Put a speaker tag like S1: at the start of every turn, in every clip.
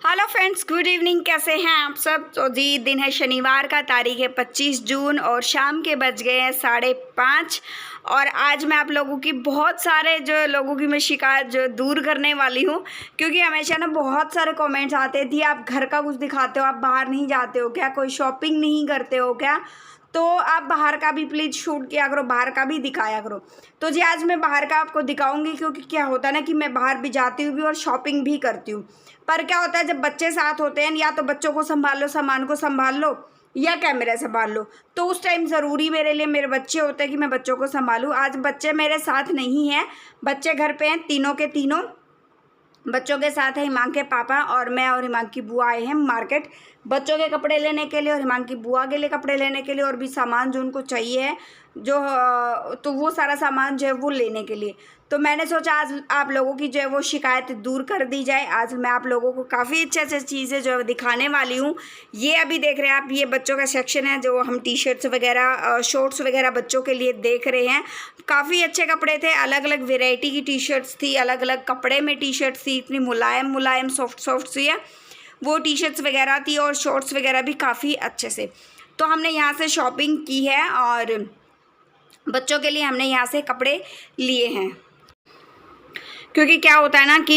S1: Hello friends, good evening. कैसे हैं आप सब? तो जी, दिन है शनिवार का, तारीख है 25 जून और शाम के बज गए हैं 5:30। और आज मैं आप लोगों की बहुत सारे जो लोगों की मैं शिकायत जो दूर करने वाली हूँ, क्योंकि हमेशा ना बहुत सारे कमेंट्स आते थे, आप घर का कुछ दिखाते हो, आप बाहर नहीं जाते हो क्या, कोई शॉपिंग नहीं करते हो क्या, तो आप बाहर का भी प्लीज़ शूट किया करो, बाहर का भी दिखाया करो। तो जी, आज मैं बाहर का आपको दिखाऊंगी, क्योंकि क्या होता है ना कि मैं बाहर भी जाती हूँ भी और शॉपिंग भी करती हूँ। पर क्या होता है, जब बच्चे साथ होते हैं, या तो बच्चों को संभाल लो, सामान को संभाल लो, या कैमरा संभाल लो, तो उस टाइम ज़रूरी मेरे लिए मेरे बच्चे होते हैं कि मैं बच्चों को संभालूँ। आज बच्चे मेरे साथ नहीं हैं, बच्चे घर पे हैं, तीनों के तीनों बच्चों के साथ है हिमांक के पापा, और मैं और हिमांक की बुआ आए हैं मार्केट बच्चों के कपड़े लेने के लिए और हिमांक की बुआ के लिए कपड़े लेने के लिए, और भी सामान जो उनको चाहिए है जो तो वो सारा सामान जो है वो लेने के लिए। तो मैंने सोचा आज आप लोगों की जो है वो शिकायत दूर कर दी जाए। आज मैं आप लोगों को काफ़ी अच्छी अच्छी चीज़ें जो है दिखाने वाली हूँ। ये अभी देख रहे हैं आप, ये बच्चों का सेक्शन है, जो हम टी शर्ट्स वगैरह शॉर्ट्स वगैरह बच्चों के लिए देख रहे हैं। काफ़ी अच्छे कपड़े थे, अलग अलग वेराइटी की टी शर्ट्स थी, अलग अलग कपड़े में टी शर्ट्स थी, इतनी मुलायम मुलायम सॉफ्ट सॉफ्ट सी है वो टी शर्ट्स वगैरह थी, और शॉर्ट्स वगैरह भी काफ़ी अच्छे से। तो हमने यहाँ से शॉपिंग की है और बच्चों के लिए हमने यहाँ से कपड़े लिए हैं। क्योंकि क्या होता है ना कि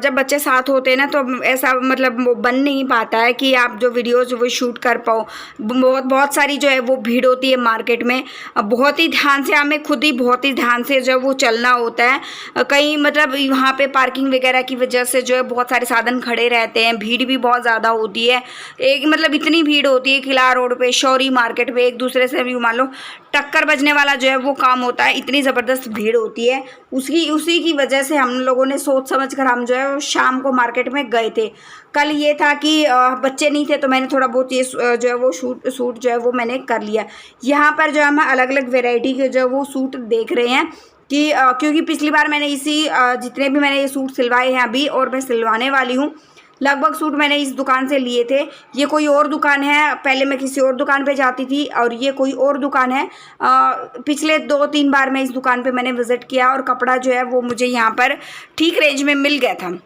S1: जब बच्चे साथ होते हैं ना, तो ऐसा मतलब वो बन नहीं पाता है कि आप जो वीडियोज़ वो शूट कर पाओ। बहुत सारी जो है वो भीड़ होती है मार्केट में, बहुत ही ध्यान से हमें खुद ही बहुत ही ध्यान से जो वो चलना होता है। कहीं मतलब वहाँ पे पार्किंग वगैरह की वजह से जो है बहुत सारे साधन खड़े रहते हैं, भीड़ भी बहुत ज़्यादा होती है। एक मतलब इतनी भीड़ होती है किला रोड पे, शौरी मार्केट में, एक दूसरे से भी मान लो टक्कर बजने वाला जो है वो काम होता है, इतनी ज़बरदस्त भीड़ होती है। उसी की वजह से हम लोगों ने सोच समझ कर हम जो है शाम को मार्केट में गए थे। कल ये था कि बच्चे नहीं थे, तो मैंने थोड़ा बहुत ये जो है वो सूट जो है वो मैंने कर लिया। यहाँ पर जो हम अलग अलग वेराइटी के जो है वो सूट देख रहे हैं कि क्योंकि पिछली बार मैंने जितने भी मैंने ये सूट सिलवाए हैं अभी, और मैं सिलवाने वाली हूँ, लगभग सूट मैंने इस दुकान से लिए थे। ये कोई और दुकान है, पहले मैं किसी और दुकान पे जाती थी, और ये कोई और दुकान है। पिछले 2-3 बार मैं इस दुकान पे मैंने विज़िट किया, और कपड़ा जो है वो मुझे यहाँ पर ठीक रेंज में मिल गया था।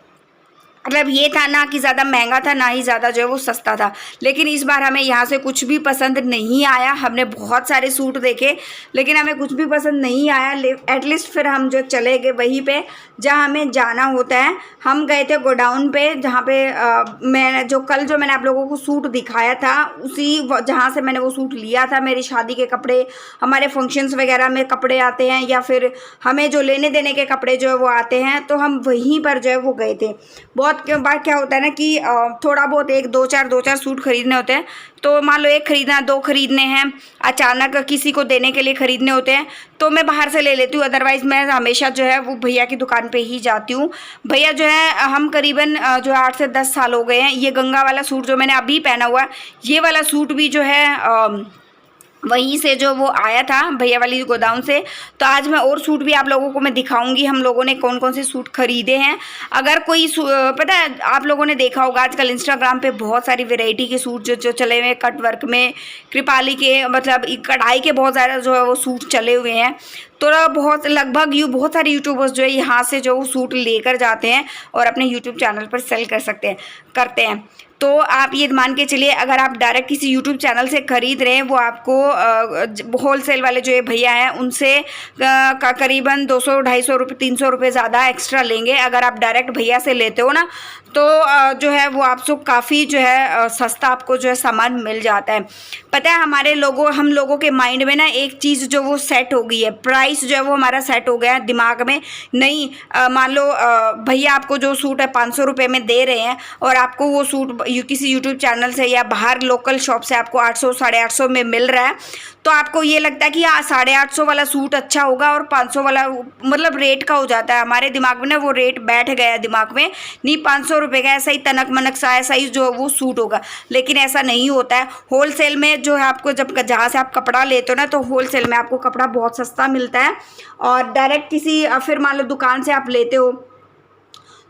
S1: मतलब ये था ना कि ज़्यादा महंगा था, ना ही ज़्यादा जो है वो सस्ता था। लेकिन इस बार हमें यहाँ से कुछ भी पसंद नहीं आया। हमने बहुत सारे सूट देखे, लेकिन हमें कुछ भी पसंद नहीं आया। एटलीस्ट फिर हम जो चले गए वहीं पे जहाँ हमें जाना होता है। हम गए थे गोडाउन पे, जहाँ पे मैंने आप लोगों को सूट दिखाया था, जहाँ से मैंने वो सूट लिया था। मेरी शादी के कपड़े, हमारे फंक्शंस वगैरह में कपड़े आते हैं, या फिर हमें जो लेने देने के कपड़े जो है वो आते हैं, तो हम वहीं पर जो है वो गए थे। बहुत बार क्या होता है ना कि थोड़ा बहुत दो चार सूट खरीदने होते हैं, तो मान लो एक खरीदना, 2 खरीदने हैं, अचानक किसी को देने के लिए खरीदने होते हैं, तो मैं बाहर से ले लेती हूँ। अदरवाइज़ मैं हमेशा जो है वो भैया की दुकान पे ही जाती हूँ। भैया जो है, हम करीबन जो 8 से 10 साल हो गए हैं। ये गंगा वाला सूट जो मैंने अभी पहना हुआ है, ये वाला सूट भी जो है वहीं से जो वो आया था भैया वाली गोदाम से। तो आज मैं और सूट भी आप लोगों को मैं दिखाऊंगी, हम लोगों ने कौन कौन से सूट खरीदे हैं। अगर कोई पता है, आप लोगों ने देखा होगा आजकल इंस्टाग्राम पे बहुत सारी वैरायटी के सूट जो चले हुए हैं, कट वर्क में, कृपाली के, मतलब कढ़ाई के बहुत ज़्यादा जो है वो सूट चले हुए हैं। तो बहुत सारे यूट्यूबर्स जो है यहाँ से जो सूट लेकर जाते हैं और अपने यूट्यूब चैनल पर सेल करते हैं। तो आप ये मान के चलिए, अगर आप डायरेक्ट किसी यूट्यूब चैनल से ख़रीद रहे हैं, वो आपको होलसेल वाले जो ये भैया हैं उनसे करीबन 200-250 रुपये 300 रुपये ज़्यादा एक्स्ट्रा लेंगे। अगर आप डायरेक्ट भैया से लेते हो ना, तो जो है वो आपको काफ़ी जो है सस्ता आपको जो है सामान मिल जाता है। पता है, हम लोगों के माइंड में ना एक चीज़ जो वो सेट हो गई है, प्राइस जो है वो हमारा सेट हो गया है दिमाग में। नहीं, मान लो भैया आपको जो सूट है 500 रुपये में दे रहे हैं, और आपको वो सूट किसी यूट्यूब चैनल से या बाहर लोकल शॉप से आपको 800 850 में मिल रहा है, तो आपको ये लगता है कि 850 वाला सूट अच्छा होगा और 500 वाला मतलब रेट का हो जाता है। हमारे दिमाग में ना वो रेट बैठ गया है दिमाग में, नहीं 500 रुपये का ऐसा ही तनक मनक सा ऐसा ही जो वो सूट होगा। लेकिन ऐसा नहीं होता है। होलसेल में जो है आपको जहाँ से आप कपड़ा लेते हो ना, तो होलसेल में आपको कपड़ा बहुत सस्ता मिलता है। और डायरेक्ट फिर मान लो दुकान से आप लेते हो,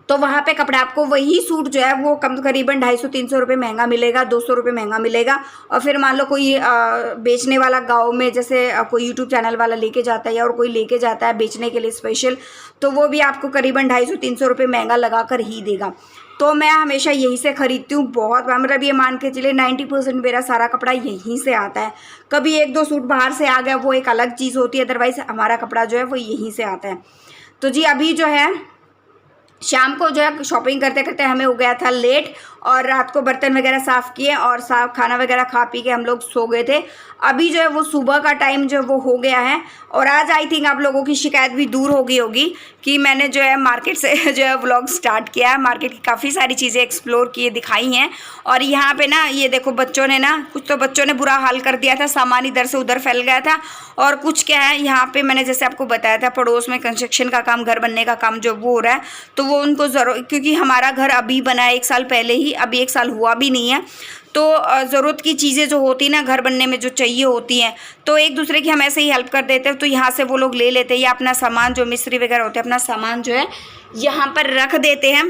S1: तो वहाँ पे कपड़ा आपको वही सूट जो है वो करीबन 250-300 रुपये महंगा मिलेगा, 200 रुपये महंगा मिलेगा। और फिर मान लो कोई बेचने वाला गाँव में, जैसे कोई यूट्यूब चैनल वाला लेके जाता है, या और कोई लेके जाता है बेचने के लिए स्पेशल, तो वो भी आपको करीबन 250-300 रुपये महंगा लगा कर ही देगा। तो मैं हमेशा यहीं से ख़रीदती हूँ। बहुत मतलब ये मान के चलिए 90% मेरा सारा कपड़ा यहीं से आता है। कभी 1-2 सूट बाहर से आ गया वो एक अलग चीज़ होती है, अदरवाइज़ हमारा कपड़ा जो है वो यहीं से आता है। तो जी अभी जो है शाम को जो है शॉपिंग करते करते हमें हो गया था लेट, और रात को बर्तन वगैरह साफ़ किए और साफ खाना वगैरह खा पी के हम लोग सो गए थे। अभी जो है वो सुबह का टाइम जो है वो हो गया है। और आज आई थिंक आप लोगों की शिकायत भी दूर हो गई होगी कि मैंने जो है मार्केट से जो है व्लॉग स्टार्ट किया है। मार्केट की काफ़ी सारी चीज़ें एक्सप्लोर किए दिखाई हैं। और यहाँ पे ना ये देखो बच्चों ने ना, कुछ तो बच्चों ने बुरा हाल कर दिया था, सामान इधर से उधर फैल गया था। और कुछ क्या है यहाँ पे मैंने जैसे आपको बताया था पड़ोस में कंस्ट्रक्शन का काम, घर बनने का काम जो वो हो रहा है, तो वो उनको ज़रूर, क्योंकि हमारा घर अभी बना है 1 साल पहले ही, अभी 1 साल हुआ भी नहीं है, तो ज़रूरत की चीज़ें जो होती ना घर बनने में जो चाहिए होती हैं, तो एक दूसरे की हम ऐसे ही हेल्प कर देते हैं। तो यहाँ से वो लोग ले लेते हैं या अपना सामान जो मिस्त्री वगैरह होते हैं अपना सामान जो है यहाँ पर रख देते हैं।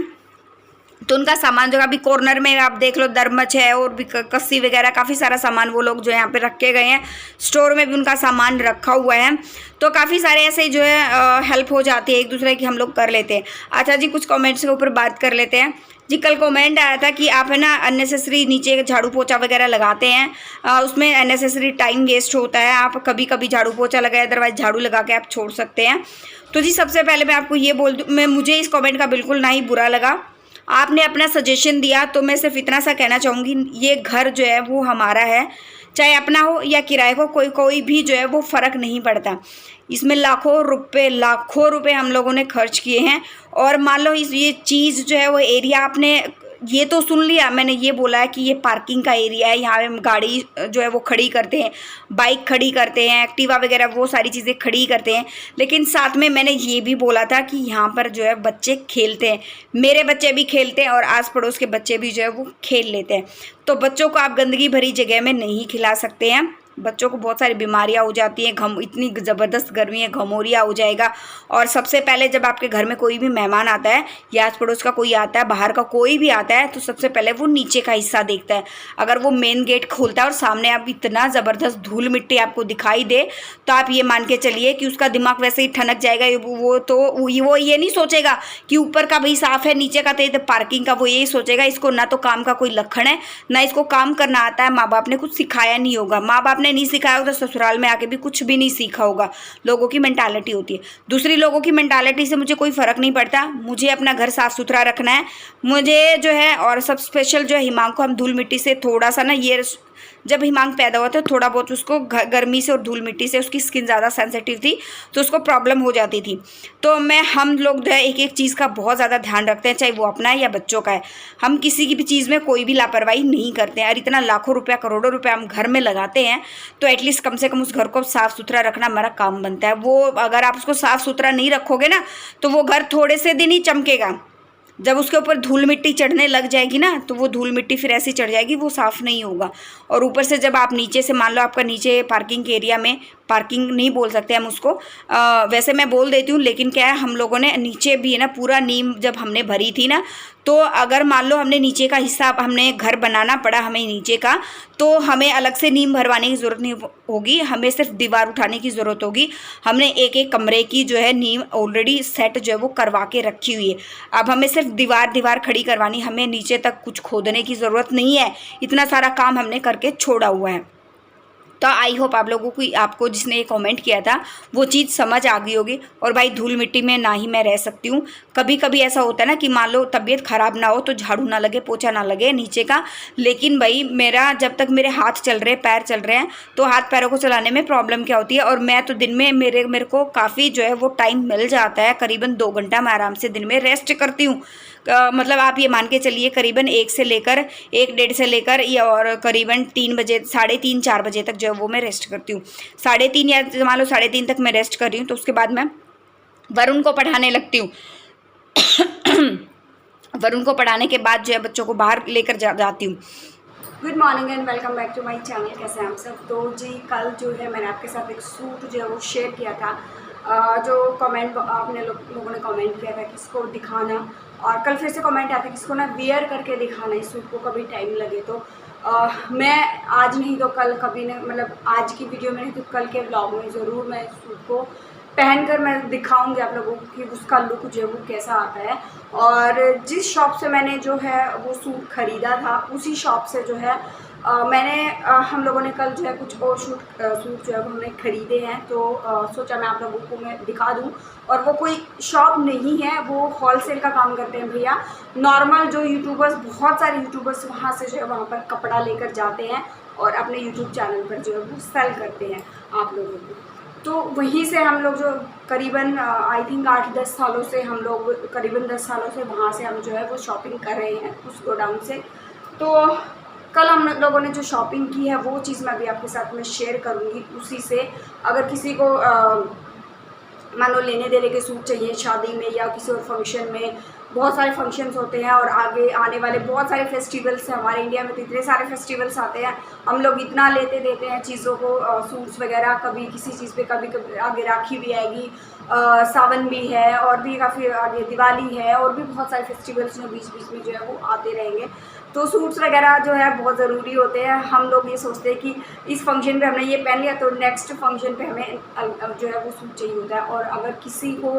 S1: तो उनका सामान जो अभी कॉर्नर में आप देख लो दरमच है और भी कस्सी वगैरह काफ़ी सारा सामान वो लोग जो यहाँ पे रख के गए हैं। स्टोर में भी उनका सामान रखा हुआ है। तो काफ़ी सारे ऐसे जो है हेल्प हो जाती है एक दूसरे की, हम लोग कर लेते हैं। अच्छा जी, कुछ कमेंट्स के ऊपर बात कर लेते हैं जी। कल कमेंट आया था कि आप है ना अननेसेसरी नीचे झाड़ू पोछा वगैरह लगाते हैं, उसमें अननेसेसरी टाइम वेस्ट होता है। आप कभी कभी झाड़ू पोछा लगाए, अदरवाइज झाड़ू लगा के आप छोड़ सकते हैं। तो जी सबसे पहले मैं आपको ये बोल दूँ, मुझे इस कमेंट का बिल्कुल ना ही बुरा लगा, आपने अपना सजेशन दिया। तो मैं सिर्फ इतना सा कहना चाहूँगी, ये घर जो है वो हमारा है, चाहे अपना हो या किराए को, कोई भी जो है वो फ़र्क नहीं पड़ता। इसमें लाखों रुपए हम लोगों ने खर्च किए हैं। और मान लो ये चीज़ जो है वो एरिया आपने ये तो सुन लिया, मैंने ये बोला है कि ये पार्किंग का एरिया है, यहाँ पे गाड़ी जो है वो खड़ी करते हैं, बाइक खड़ी करते हैं, एक्टिवा वगैरह वो सारी चीज़ें खड़ी करते हैं। लेकिन साथ में मैंने ये भी बोला था कि यहाँ पर जो है बच्चे खेलते हैं, मेरे बच्चे भी खेलते हैं और आस पड़ोस के बच्चे भी जो है वो खेल लेते हैं। तो बच्चों को आप गंदगी भरी जगह में नहीं खिला सकते हैं, बच्चों को बहुत सारी बीमारियां हो जाती हैं। इतनी ज़बरदस्त गर्मी है, घमौरिया हो जाएगा। और सबसे पहले जब आपके घर में कोई भी मेहमान आता है या आस पड़ोस का कोई आता है, बाहर का कोई भी आता है, तो सबसे पहले वो नीचे का हिस्सा देखता है। अगर वो मेन गेट खोलता है और सामने आप इतना ज़बरदस्त धूल मिट्टी आपको दिखाई दे, तो आप ये मान के चलिए कि उसका दिमाग वैसे ही ठनक जाएगा। वो ये नहीं सोचेगा कि ऊपर का भाई साफ़ है, नीचे का तो पार्किंग का, वो यही सोचेगा इसको ना तो काम का कोई लक्षण है, ना इसको काम करना आता है, माँ बाप ने कुछ सिखाया नहीं होगा। माँ बाप नहीं सिखाया होगा तो ससुराल में आके भी कुछ भी नहीं सीखा होगा। लोगों की मेंटालिटी होती है, दूसरी लोगों की मेंटालिटी से मुझे कोई फ़र्क नहीं पड़ता। मुझे अपना घर साफ़ सुथरा रखना है मुझे जो है। और सब स्पेशल जो है हिमांग को हम धूल मिट्टी से थोड़ा सा ना, ये जब हिमांग पैदा हुआ था थोड़ा बहुत उसको गर्मी से और धूल मिट्टी से उसकी स्किन ज़्यादा सेंसिटिव थी, तो उसको प्रॉब्लम हो जाती थी। तो हम लोग जो है एक एक चीज़ का बहुत ज़्यादा ध्यान रखते हैं, चाहे वो अपना है या बच्चों का है। हम किसी की भी चीज़ में कोई भी लापरवाही नहीं करते हैं। और इतना लाखों रुपया करोड़ों रुपया हम घर में लगाते हैं, तो एटलीस्ट कम से कम उस घर को साफ़ सुथरा रखना हमारा काम बनता है। वो अगर आप उसको साफ़ सुथरा नहीं रखोगे ना, तो वो घर थोड़े से दिन ही चमकेगा। जब उसके ऊपर धूल मिट्टी चढ़ने लग जाएगी ना, तो वो धूल मिट्टी फिर ऐसी चढ़ जाएगी, वो साफ़ नहीं होगा। और ऊपर से जब आप नीचे से मान लो आपका नीचे पार्किंग के एरिया में, पार्किंग नहीं बोल सकते हम उसको, वैसे मैं बोल देती हूँ, लेकिन क्या है हम लोगों ने नीचे भी है ना पूरा नीम जब हमने भरी थी ना, तो अगर मान लो हमने नीचे का हिस्सा, हमने घर बनाना पड़ा हमें नीचे का, तो हमें अलग से नीम भरवाने की ज़रूरत नहीं होगी, हमें सिर्फ दीवार उठाने की ज़रूरत होगी। हमने एक एक कमरे की जो है नीम ऑलरेडी सेट जो है वो करवा के रखी हुई है। अब हमें सिर्फ दीवार खड़ी करवानी, हमें नीचे तक कुछ खोदने की ज़रूरत नहीं है। इतना सारा काम हमने करके छोड़ा हुआ है। तो आई होप आप लोगों को, आपको जिसने ये कमेंट किया था वो चीज़ समझ आ गई होगी। और भाई धूल मिट्टी में ना ही मैं रह सकती हूँ। कभी कभी ऐसा होता है ना कि मान लो तबीयत ख़राब ना हो तो झाड़ू ना लगे, पोछा ना लगे नीचे का, लेकिन भाई मेरा जब तक मेरे हाथ चल रहे हैं, पैर चल रहे हैं, तो हाथ पैरों को चलाने में प्रॉब्लम क्या होती है। और मैं तो दिन में मेरे को काफ़ी जो है वो टाइम मिल जाता है, करीबन 2 घंटा मैं आराम से दिन में रेस्ट करती हूँ। मतलब आप ये मान के चलिए करीबन 1 से लेकर 1-1:30 से लेकर या और करीबन 3 बजे, 3:30-4 बजे तक जो है वो मैं रेस्ट करती हूँ। 3:30 या मान लो 3:30 तक मैं रेस्ट कर रही हूँ, तो उसके बाद मैं वरुण को पढ़ाने लगती हूँ। वरुण को पढ़ाने के बाद जो है बच्चों को बाहर लेकर जाती हूँ। Good morning and welcome back to my channel. कैसे हैं आप सब। तो जी कल जो है मैंने आपके साथ एक सूट जो है वो शेयर किया था, जो कमेंट आपने लोगों ने कमेंट किया था कि इसको दिखाना, और कल फिर से कमेंट आया था कि इसको ना वियर करके दिखाना इस सूट को, कभी टाइम लगे तो। मैं आज नहीं तो कल, कभी ने मतलब आज की वीडियो में नहीं तो कल के व्लॉग में ज़रूर मैं इस सूट को पहनकर मैं दिखाऊंगी आप लोगों को कि उसका लुक जो है वो कैसा आता है। और जिस शॉप से मैंने जो है वो सूट ख़रीदा था उसी शॉप से जो है हम लोगों ने कल जो है कुछ और सूट जो है वो हमने ख़रीदे हैं। तो सोचा मैं आप लोगों को मैं दिखा दूं। और वो कोई शॉप नहीं है, वो होलसेल का काम करते हैं भैया। नॉर्मल जो यूट्यूबर्स, बहुत सारे यूट्यूबर्स वहाँ से जो है वहाँ पर कपड़ा लेकर जाते हैं और अपने यूट्यूब चैनल पर जो है वो सेल करते हैं आप लोगों को। तो वहीं से हम लोग जो करीबन आई थिंक 8-10 सालों से हम लोग करीबन 10 सालों से वहाँ से हम जो है वो शॉपिंग कर रहे हैं उस गोडाउन से। तो कल हम लोगों ने जो शॉपिंग की है वो चीज़ मैं अभी आपके साथ में शेयर करूँगी। उसी से अगर किसी को मान लो लेने देने के सूट चाहिए शादी में या किसी और फंक्शन में, बहुत सारे फंक्शंस होते हैं और आगे आने वाले बहुत सारे फेस्टिवल्स हैं हमारे इंडिया में। तो इतने सारे फेस्टिवल्स आते हैं, हम लोग इतना लेते देते हैं चीज़ों को, सूट्स वगैरह। कभी किसी चीज़ पे, कभी कभी आगे राखी भी आएगी, सावन भी है और भी काफ़ी आगे दिवाली है और भी बहुत सारे फेस्टिवल्स जो बीच बीच में जो है वो आते रहेंगे। तो सूट्स वगैरह जो है बहुत ज़रूरी होते हैं। हम लोग ये सोचते हैं कि इस फंक्शन पे हमने ये पहन लिया तो नेक्स्ट फंक्शन पे हमें जो है वो सूट चाहिए होता है। और अगर किसी को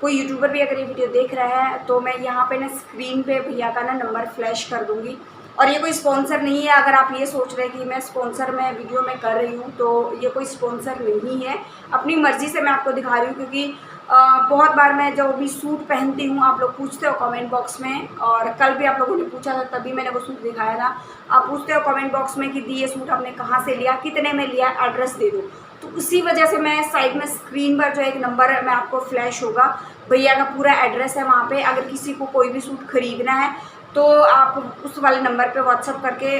S1: कोई यूट्यूबर भी अगर ये वीडियो देख रहा है तो मैं यहाँ पे ना स्क्रीन पे भैया का ना नंबर फ्लैश कर दूँगी। और ये कोई स्पॉन्सर नहीं है। अगर आप ये सोच रहे हैं कि मैं स्पॉन्सर में वीडियो में कर रही हूँ तो ये कोई स्पॉन्सर नहीं है, अपनी मर्ज़ी से मैं आपको दिखा रही हूँ। क्योंकि बहुत बार मैं जब भी सूट पहनती हूँ आप लोग पूछते हो कमेंट बॉक्स में, और कल भी आप लोगों ने पूछा था तभी मैंने वो सूट दिखाया था। आप पूछते हो कमेंट बॉक्स में कि दी ये सूट आपने कहाँ से लिया, कितने में लिया, एड्रेस दे दो। तो उसी वजह से मैं साइड में स्क्रीन पर जो एक नंबर में आपको फ्लैश होगा, भैया का पूरा एड्रेस है वहाँ पे। अगर किसी को कोई भी सूट ख़रीदना है तो आप उस वाले नंबर पे व्हाट्सअप करके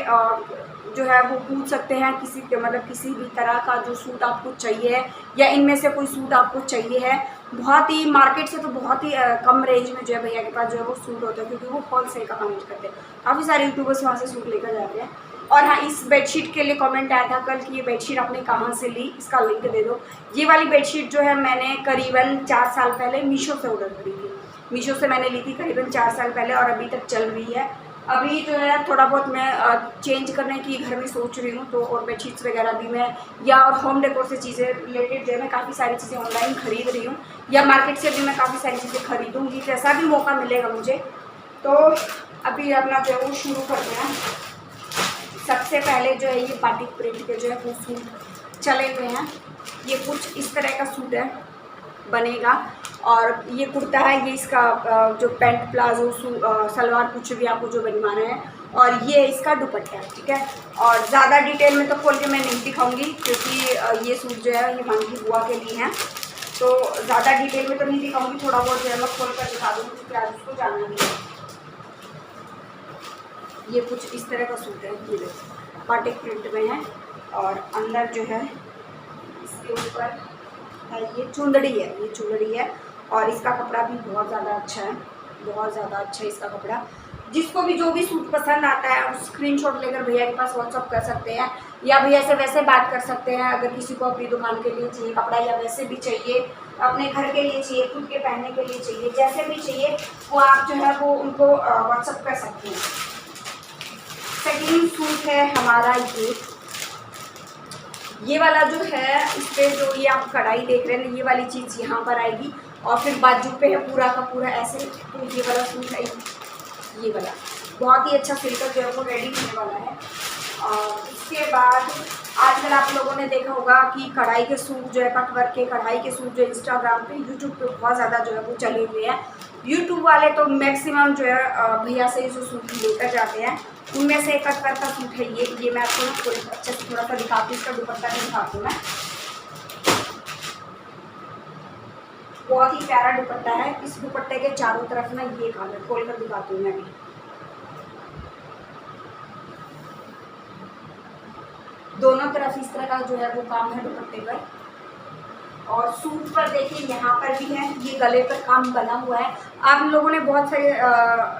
S1: जो है वो पूछ सकते हैं किसी के, मतलब किसी भी तरह का जो सूट आपको चाहिए है या इनमें से कोई सूट आपको चाहिए है। बहुत ही मार्केट से तो बहुत ही कम रेंज में जो है भैया के पास जो है वो सूट होता है, क्योंकि वो होलसेल का काम करते हैं। काफ़ी सारे यूट्यूबर्स वहाँ से सूट लेकर जाते हैं। और हाँ, इस बेडशीट के लिए कमेंट आया था कल कि ये बेडशीट आपने कहाँ से ली, इसका लिंक दे दो। ये वाली बेडशीट जो है मैंने करीबन 4 साल पहले मीशो से ऑर्डर करी थी। मीशो से मैंने ली थी करीबन 4 साल पहले और अभी तक चल रही है। अभी जो है थोड़ा बहुत मैं चेंज करने की घर में सोच रही हूँ, तो और बेडशीट्स वगैरह भी मैं या और होम डेकोर से चीज़ें रिलेटेड जो है मैं काफ़ी सारी चीज़ें ऑनलाइन ख़रीद रही हूँ, या मार्केट से भी मैं काफ़ी सारी चीज़ें खरीदूँगी जैसा भी मौका मिलेगा मुझे। तो अभी अपना जो है वो शुरू करते हैं। सबसे पहले जो है ये बाटिक प्रिंट के जो है वो सूट चले हुए हैं। ये कुछ इस तरह का सूट है बनेगा, और ये कुर्ता है, ये इसका जो पैंट प्लाजो सलवार कुछ भी आपको जो बनवाना है, और ये इसका दुपट्टा है, ठीक है। और ज़्यादा डिटेल में तो खोल के मैं नहीं दिखाऊंगी क्योंकि ये सूट जो है ये मांगी बुआ के लिए हैं, तो ज़्यादा डिटेल में तो नहीं दिखाऊंगी। थोड़ा बहुत जो है मैं खोल कर दिखा दूँगी क्योंकि आज उसको जानना नहीं है। ये कुछ इस तरह का सूट है, ये बाटिक प्रिंट में है, और अंदर जो है इसके ऊपर ये चुंदड़ी है, ये चुंदड़ी है। और इसका कपड़ा भी बहुत ज़्यादा अच्छा है, बहुत ज़्यादा अच्छा है इसका कपड़ा। जिसको भी जो भी सूट पसंद आता है उस स्क्रीनशॉट लेकर भैया के पास व्हाट्सअप कर सकते हैं, या भैया से वैसे बात कर सकते हैं। अगर किसी को अपनी दुकान के लिए चाहिए कपड़ा, या वैसे भी चाहिए अपने घर के लिए चाहिए, खुद के पहनने के लिए चाहिए, जैसे भी चाहिए वो आप जो है वो उनको व्हाट्सअप कर सकते हैं। सेकेंड सूट है हमारा ये वाला जो है, इस पर जो ये आप कढ़ाई देख रहे हैं, ये वाली चीज़ यहाँ पर आएगी और फिर बाजू पे है पूरा का पूरा ऐसे। तो ये वाला सूट है, ये वाला बहुत ही अच्छा सिल्कर जो है वो रेडी होने वाला है। और इसके बाद आजकल आप लोगों ने देखा होगा कि कढ़ाई के सूट जो है, कटवर्क के कढ़ाई के सूट जो इंस्टाग्राम पे, यूट्यूब पे बहुत ज़्यादा जो है वो चले हुए हैं। यूट्यूब वाले तो मैक्सिमम जो है भैया से जो सूट लेकर जाते हैं, उनमें से कटवर्क का सूट है ये मैं आपको थोड़ा अच्छे से थोड़ा सा दिखाती हूँ। इसका दुपट्टा भी दिखाती हूँ मैं, बहुत ही प्यारा दुपट्टा है। इस दुपट्टे के चारों तरफ ना ये काम है, खोल कर दिखाती हूँ मैं भी। दोनों तरफ इस तरह का जो है वो काम है दुपट्टे पर। और सूट पर देखिए यहाँ पर भी है, ये गले पर काम बना हुआ है। आप लोगों ने बहुत सारे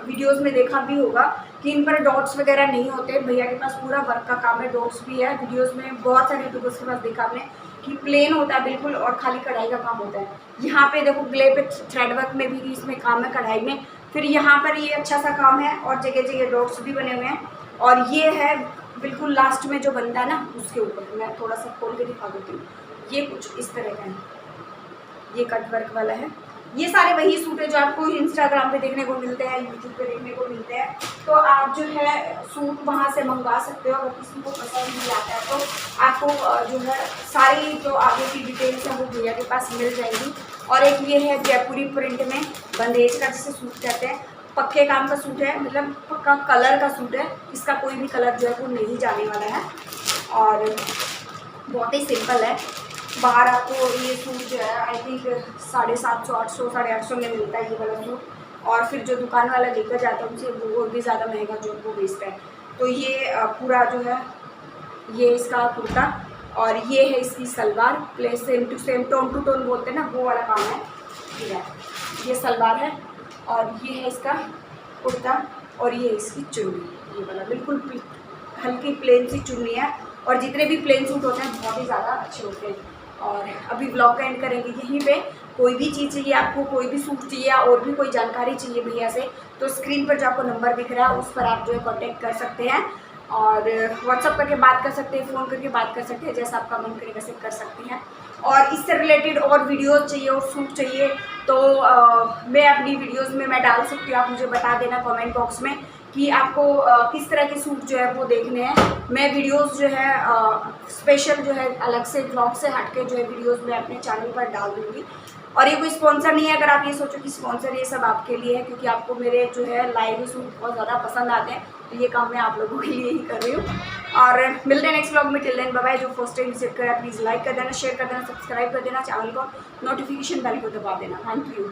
S1: वीडियोस में देखा भी होगा कि इन पर डॉट्स वगैरह नहीं होते। भैया के पास पूरा वर्क का काम है, डॉट्स भी है। वीडियोस में बहुत सारे यूट्यूबर्स के पास देखा आपने कि प्लेन होता है बिल्कुल और खाली कढ़ाई का काम होता है। यहाँ पे देखो गले पे थ्रेड वर्क में भी इसमें काम है, कढ़ाई में। फिर यहाँ पर ये अच्छा सा काम है और जगह जगह डॉट्स भी बने हुए हैं। और ये है बिल्कुल लास्ट में जो बनता है ना उसके ऊपर, मैं थोड़ा सा खोल के दिखा देती हूँ। ये कुछ इस तरह का है, ये कट वर्क वाला है। ये सारे वही सूट है जो आपको इंस्टाग्राम पे देखने को मिलते हैं, यूट्यूब पे देखने को मिलते हैं। तो आप जो है सूट वहाँ से मंगवा सकते हो। अगर किसी को पसंद नहीं आता है तो आपको जो है सारी जो आगे की डिटेल्स है वो भैया के पास मिल जाएगी। और एक ये है जयपुरी प्रिंट में बंदेज का, जिसे सूट कहते हैं, पक्के काम का सूट है, मतलब पक्का कलर का सूट है। इसका कोई भी कलर जो है वो नहीं जाने वाला है और बहुत ही सिंपल है। बाहर आपको ये सूट जो है आई थिंक 750 800 850 में मिलता है ये वाला सूट। और फिर जो दुकान वाला लेकर जाता है उनसे वो और भी ज़्यादा महंगा जो वो बेचता है। तो ये पूरा जो है ये इसका कुर्ता और ये है इसकी salwar, place same to same, tone to tone बोलते हैं ना, वो वाला काम है। ठीक है, ये सलवार है और ये है इसका कुर्ता और ये इसकी चुन्नी। ये वाला बिल्कुल हल्की प्लेन सी चुन्नी है। और जितने भी प्लेन सूट होते हैं बहुत ही ज़्यादा अच्छे होते हैं। और अभी ब्लॉग का एंड करेंगे यहीं पे। कोई भी चीज़ चाहिए आपको, कोई भी सूट चाहिए या और भी कोई जानकारी चाहिए भैया से, तो स्क्रीन पर जो आपको नंबर दिख रहा है उस पर आप जो है कांटेक्ट कर सकते हैं और व्हाट्सअप करके बात कर सकते हैं, फ़ोन करके बात कर सकते हैं, जैसा आपका मन करे वैसे कर सकते हैं। और इससे रिलेटेड और वीडियोज़ चाहिए और सूट चाहिए तो मैं अपनी वीडियोज़ में मैं डाल सकती हूँ। आप मुझे बता देना कमेंट बॉक्स में कि आपको किस तरह के सूट जो है वो देखने हैं। मैं वीडियोस जो है स्पेशल जो है अलग से ब्लॉग से हटके जो है वीडियोस मैं अपने चैनल पर डाल दूँगी। और ये कोई स्पॉन्सर नहीं है। अगर आप ये सोचो कि स्पॉन्सर ये सब आपके लिए है, क्योंकि आपको मेरे जो है लाइव सूट बहुत ज़्यादा पसंद आते हैं, तो ये काम मैं आप लोगों के लिए ही कर रही हूँ। और मिलते हैं नेक्स्ट ब्लॉग में। Till then bye bye. जो फर्स्ट टाइम विजिट करें प्लीज़ लाइक कर देना, शेयर कर देना, सब्सक्राइब कर देना, चैनल को नोटिफिकेशन बेल को दबा देना। Thank you.